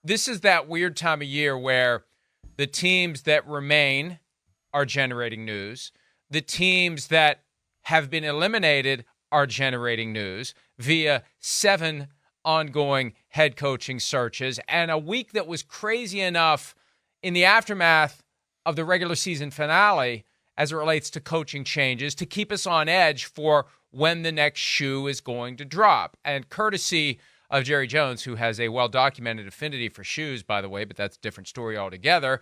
this is that weird time of year where the teams that remain are generating news. The teams that have been eliminated are generating news via 7 ongoing head coaching searches, and a week that was crazy enough in the aftermath of the regular season finale as it relates to coaching changes to keep us on edge for when the next shoe is going to drop. And courtesy of Jerry Jones, who has a well-documented affinity for shoes, by the way, but that's a different story altogether.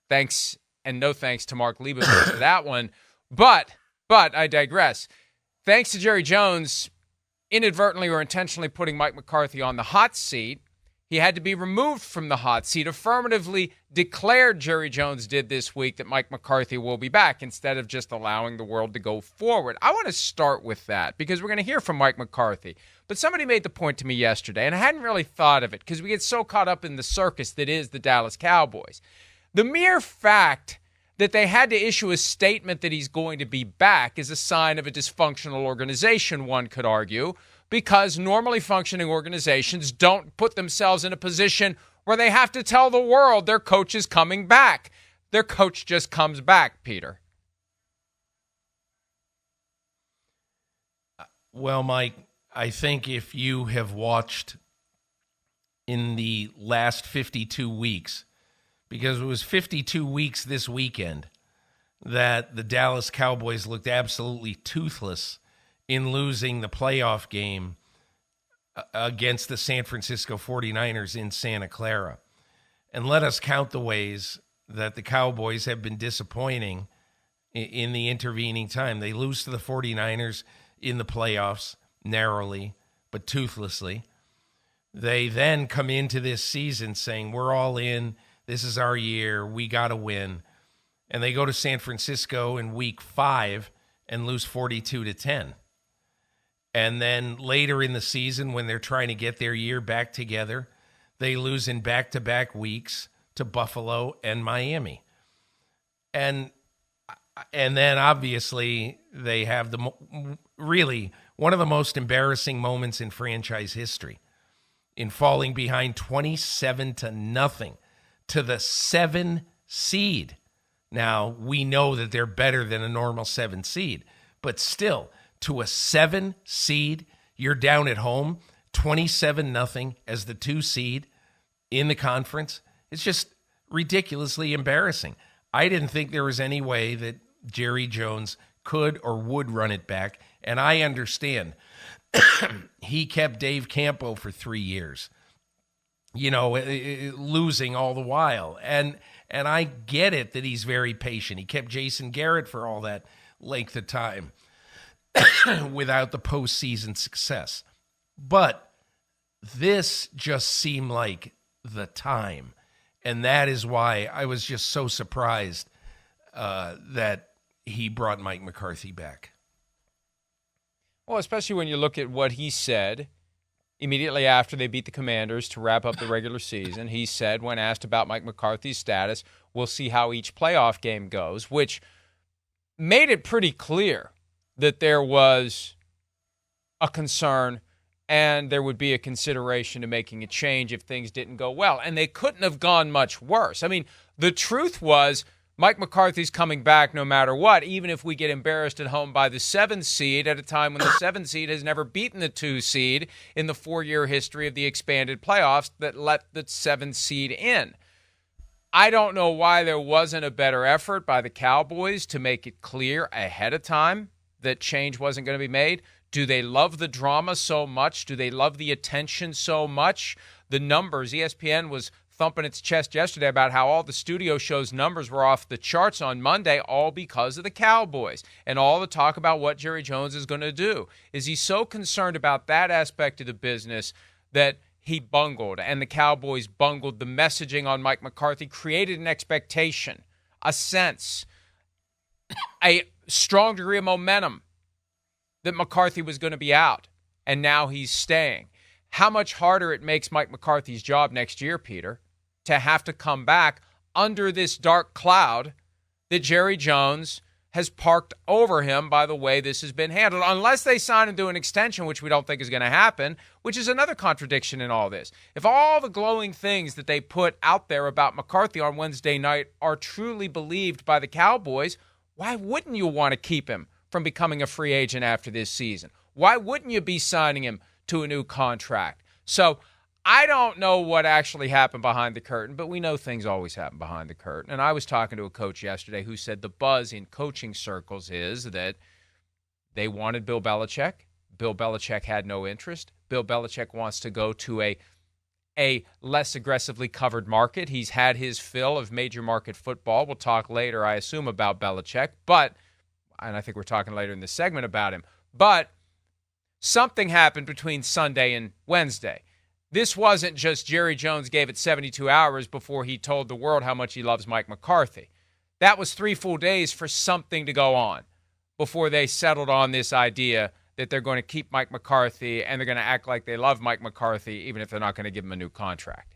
Thanks and no thanks to Mark Leibovitz for that one. But I digress. Thanks to Jerry Jones inadvertently or intentionally putting Mike McCarthy on the hot seat, he had to be removed from the hot seat. Affirmatively declared, Jerry Jones did this week, that Mike McCarthy will be back instead of just allowing the world to go forward. I want to start with that because we're going to hear from Mike McCarthy. But somebody made the point to me yesterday, and I hadn't really thought of it because we get so caught up in the circus that is the Dallas Cowboys. The mere fact that they had to issue a statement that he's going to be back is a sign of a dysfunctional organization, one could argue, because normally functioning organizations don't put themselves in a position where they have to tell the world their coach is coming back. Their coach just comes back, Peter. Well, Mike, I think if you have watched in the last 52 weeks, because it was 52 weeks this weekend that the Dallas Cowboys looked absolutely toothless in losing the playoff game against the San Francisco 49ers in Santa Clara. And let us count the ways that the Cowboys have been disappointing in the intervening time. They lose to the 49ers in the playoffs narrowly, but toothlessly. They then come into this season saying, we're all in. This is our year. We got to win. And they go to San Francisco in week 5 and lose 42-10. And then later in the season, when they're trying to get their year back together, they lose in back-to-back weeks to Buffalo and Miami. And then obviously they have really one of the most embarrassing moments in franchise history in falling behind 27-0 to the 7 seed. Now, we know that they're better than a normal 7 seed, but still, to a 7 seed, you're down at home, 27-0 as the 2 seed in the conference. It's just ridiculously embarrassing. I didn't think there was any way that Jerry Jones could or would run it back, and I understand. He kept Dave Campo for 3 years. Losing all the while. And I get it that he's very patient. He kept Jason Garrett for all that length of time without the postseason success. But this just seemed like the time. And that is why I was just so surprised that he brought Mike McCarthy back. Well, especially when you look at what he said immediately after they beat the Commanders to wrap up the regular season. He said, when asked about Mike McCarthy's status, we'll see how each playoff game goes, which made it pretty clear that there was a concern and there would be a consideration to making a change if things didn't go well. And they couldn't have gone much worse. I mean, the truth was Mike McCarthy's coming back no matter what, even if we get embarrassed at home by the 7th seed at a time when the 7th seed has never beaten the 2 seed in the 4-year history of the expanded playoffs that let the 7th seed in. I don't know why there wasn't a better effort by the Cowboys to make it clear ahead of time that change wasn't going to be made. Do they love the drama so much? Do they love the attention so much? The numbers, ESPN was thumping its chest yesterday about how all the studio shows numbers were off the charts on Monday, all because of the Cowboys and all the talk about what Jerry Jones is going to do. Is he so concerned about that aspect of the business that he bungled and the Cowboys bungled the messaging on Mike McCarthy, created an expectation, a sense, a strong degree of momentum that McCarthy was going to be out, and now he's staying? How much harder it makes Mike McCarthy's job next year, Peter, to have to come back under this dark cloud that Jerry Jones has parked over him by the way this has been handled, unless they sign him to an extension, which we don't think is going to happen, which is another contradiction in all this. If all the glowing things that they put out there about McCarthy on Wednesday night are truly believed by the Cowboys, why wouldn't you want to keep him from becoming a free agent after this season? Why wouldn't you be signing him to a new contract? So I don't know what actually happened behind the curtain, but we know things always happen behind the curtain. And I was talking to a coach yesterday who said the buzz in coaching circles is that they wanted Bill Belichick. Bill Belichick had no interest. Bill Belichick wants to go to a less aggressively covered market. He's had his fill of major market football. We'll talk later, I assume, about Belichick. And I think we're talking later in this segment about him. But something happened between Sunday and Wednesday. This wasn't just Jerry Jones gave it 72 hours before he told the world how much he loves Mike McCarthy. That was 3 full days for something to go on before they settled on this idea that they're going to keep Mike McCarthy and they're going to act like they love Mike McCarthy even if they're not going to give him a new contract.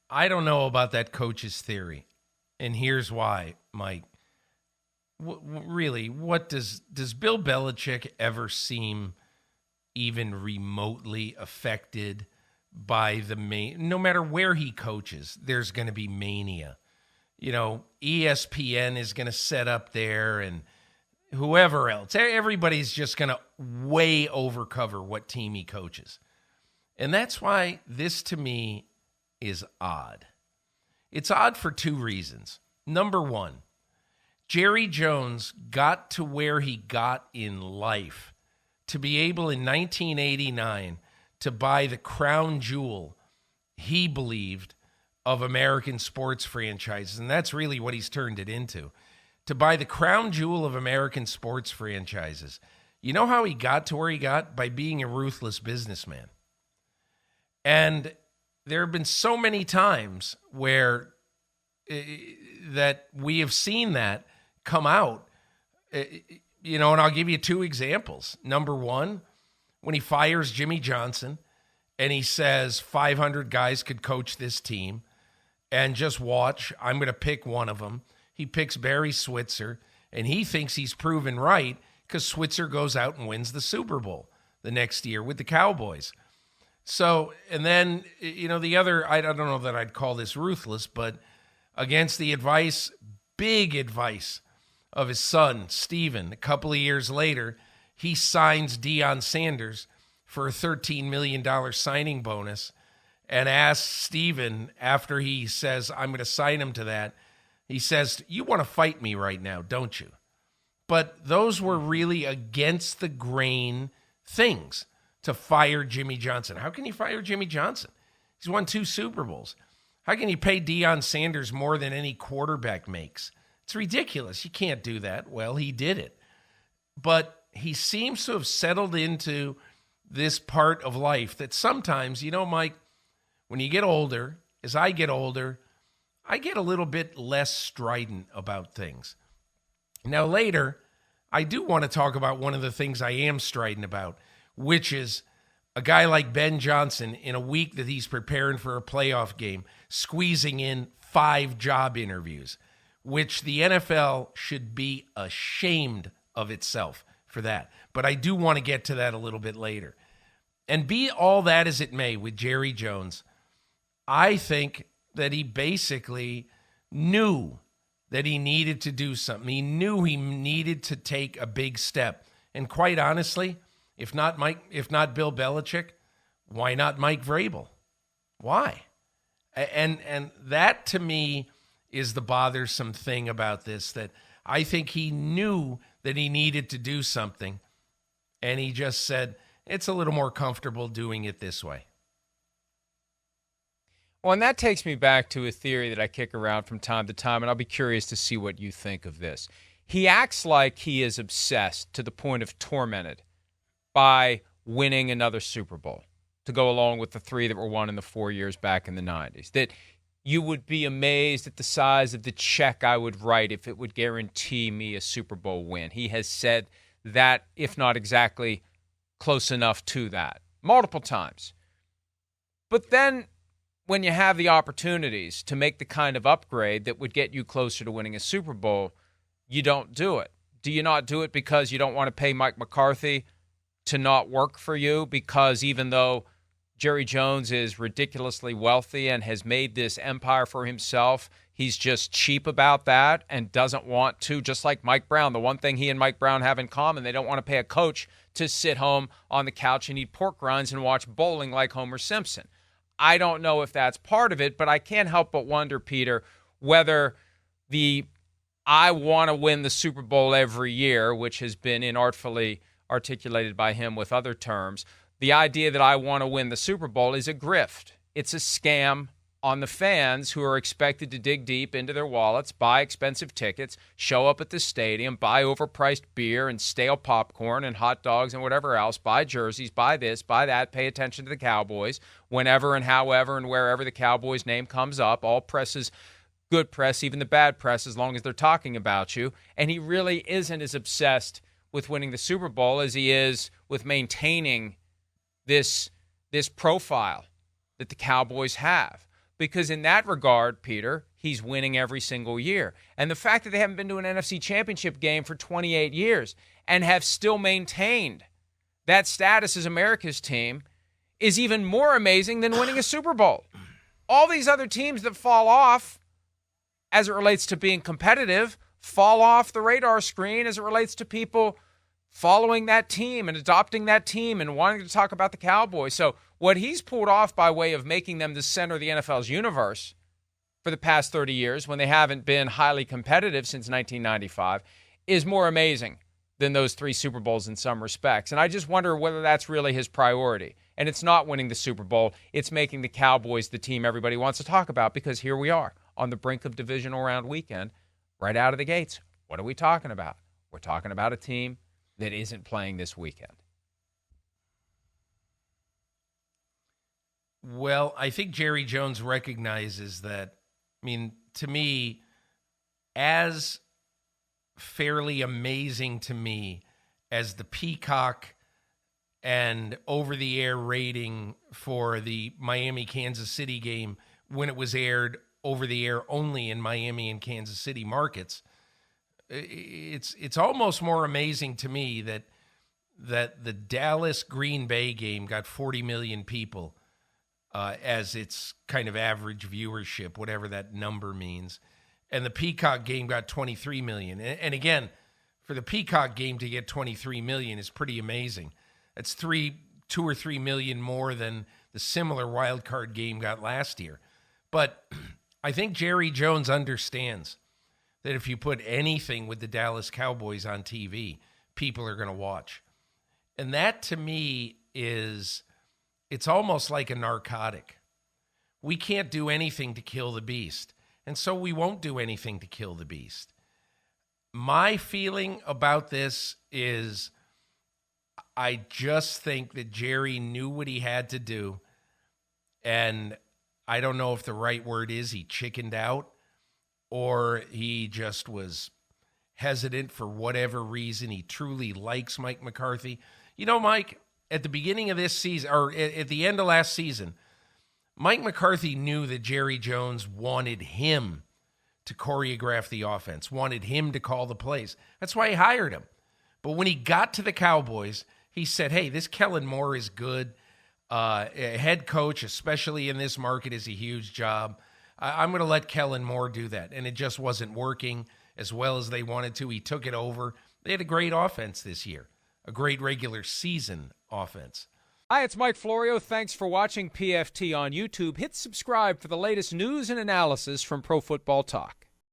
I don't know about that coach's theory, and here's why, Mike. Really, what does Bill Belichick ever seem even remotely affected by no matter where he coaches, there's going to be mania. ESPN is going to set up there and whoever else. Everybody's just going to way overcover what team he coaches. And that's why this to me is odd. It's odd for 2 reasons. Number one, Jerry Jones got to where he got in life to be able in 1989 to buy the crown jewel he believed of American sports franchises. And that's really what he's turned it into. To buy the crown jewel of American sports franchises. You know how he got to where he got? By being a ruthless businessman. And there have been so many times where that we have seen that come out. And I'll give you 2 examples. Number one, when he fires Jimmy Johnson and he says 500 guys could coach this team and just watch, I'm going to pick one of them. He picks Barry Switzer and he thinks he's proven right because Switzer goes out and wins the Super Bowl the next year with the Cowboys. So, and then, the other, I don't know that I'd call this ruthless, but against the big advice of his son, Steven. A couple of years later, he signs Deion Sanders for a $13 million signing bonus and asks Steven, after he says, I'm going to sign him to that, he says, you want to fight me right now, don't you? But those were really against the grain things to fire Jimmy Johnson. How can you fire Jimmy Johnson? He's won 2 Super Bowls. How can you pay Deion Sanders more than any quarterback makes? It's ridiculous. You can't do that. Well, he did it. But he seems to have settled into this part of life that sometimes, Mike, when you get older, as I get older, I get a little bit less strident about things. Now, later, I do want to talk about one of the things I am strident about, which is a guy like Ben Johnson in a week that he's preparing for a playoff game, squeezing in 5 job interviews, which the NFL should be ashamed of itself for that. But I do want to get to that a little bit later. And be all that as it may with Jerry Jones, I think that he basically knew that he needed to do something. He knew he needed to take a big step. And quite honestly, if not Bill Belichick, why not Mike Vrabel? Why? And that to me is the bothersome thing about this, that I think he knew that he needed to do something, and he just said, it's a little more comfortable doing it this way. Well, and that takes me back to a theory that I kick around from time to time, and I'll be curious to see what you think of this. He acts like he is obsessed to the point of tormented by winning another Super Bowl to go along with the 3 that were won in the 4 years back in the 90s. That you would be amazed at the size of the check I would write if it would guarantee me a Super Bowl win. He has said that, if not exactly close enough to that, multiple times. But then when you have the opportunities to make the kind of upgrade that would get you closer to winning a Super Bowl, you don't do it. Do you not do it because you don't want to pay Mike McCarthy to not work for you? Because even though Jerry Jones is ridiculously wealthy and has made this empire for himself, he's just cheap about that and doesn't want to, just like Mike Brown. The one thing he and Mike Brown have in common, they don't want to pay a coach to sit home on the couch and eat pork rinds and watch bowling like Homer Simpson. I don't know if that's part of it, but I can't help but wonder, Peter, whether the I want to win the Super Bowl every year, which has been inartfully articulated by him with other terms, the idea that I want to win the Super Bowl is a grift. It's a scam on the fans who are expected to dig deep into their wallets, buy expensive tickets, show up at the stadium, buy overpriced beer and stale popcorn and hot dogs and whatever else, buy jerseys, buy this, buy that, pay attention to the Cowboys whenever and however and wherever the Cowboys name comes up. All press is good press, even the bad press, as long as they're talking about you. And he really isn't as obsessed with winning the Super Bowl as he is with maintaining this profile that the Cowboys have. Because in that regard, Peter, he's winning every single year. And the fact that they haven't been to an NFC championship game for 28 years and have still maintained that status as America's team is even more amazing than winning a Super Bowl. All these other teams that fall off as it relates to being competitive fall off the radar screen as it relates to people following that team and adopting that team and wanting to talk about the Cowboys. So what he's pulled off by way of making them the center of the NFL's universe for the past 30 years when they haven't been highly competitive since 1995 is more amazing than those 3 Super Bowls in some respects. And I just wonder whether that's really his priority. And it's not winning the Super Bowl. It's making the Cowboys the team everybody wants to talk about, because here we are on the brink of divisional round weekend, right out of the gates. What are we talking about? We're talking about a team that isn't playing this weekend. Well, I think Jerry Jones recognizes that. I mean, to me, as fairly amazing to me as the Peacock and over-the-air rating for the Miami-Kansas City game when it was aired over-the-air only in Miami and Kansas City markets, it's almost more amazing to me that the Dallas-Green Bay game got 40 million people as its kind of average viewership, whatever that number means. And the Peacock game got 23 million. And again, for the Peacock game to get 23 million is pretty amazing. That's 2 or 3 million more than the similar wild card game got last year. But I think Jerry Jones understands that if you put anything with the Dallas Cowboys on TV, people are going to watch. And that to me it's almost like a narcotic. We can't do anything to kill the beast, and so we won't do anything to kill the beast. My feeling about this is I just think that Jerry knew what he had to do, and I don't know if the right word is he chickened out or he just was hesitant for whatever reason. He truly likes Mike McCarthy. You know, Mike, at the beginning of this season, or at the end of last season, Mike McCarthy knew that Jerry Jones wanted him to choreograph the offense, wanted him to call the plays. That's why he hired him. But when he got to the Cowboys, he said, hey, this Kellen Moore is good. A head coach, especially in this market, is a huge job. I'm going to let Kellen Moore do that. And it just wasn't working as well as they wanted to. He took it over. They had a great offense this year, a great regular season offense. Hi, it's Mike Florio. Thanks for watching PFT on YouTube. Hit subscribe for the latest news and analysis from Pro Football Talk.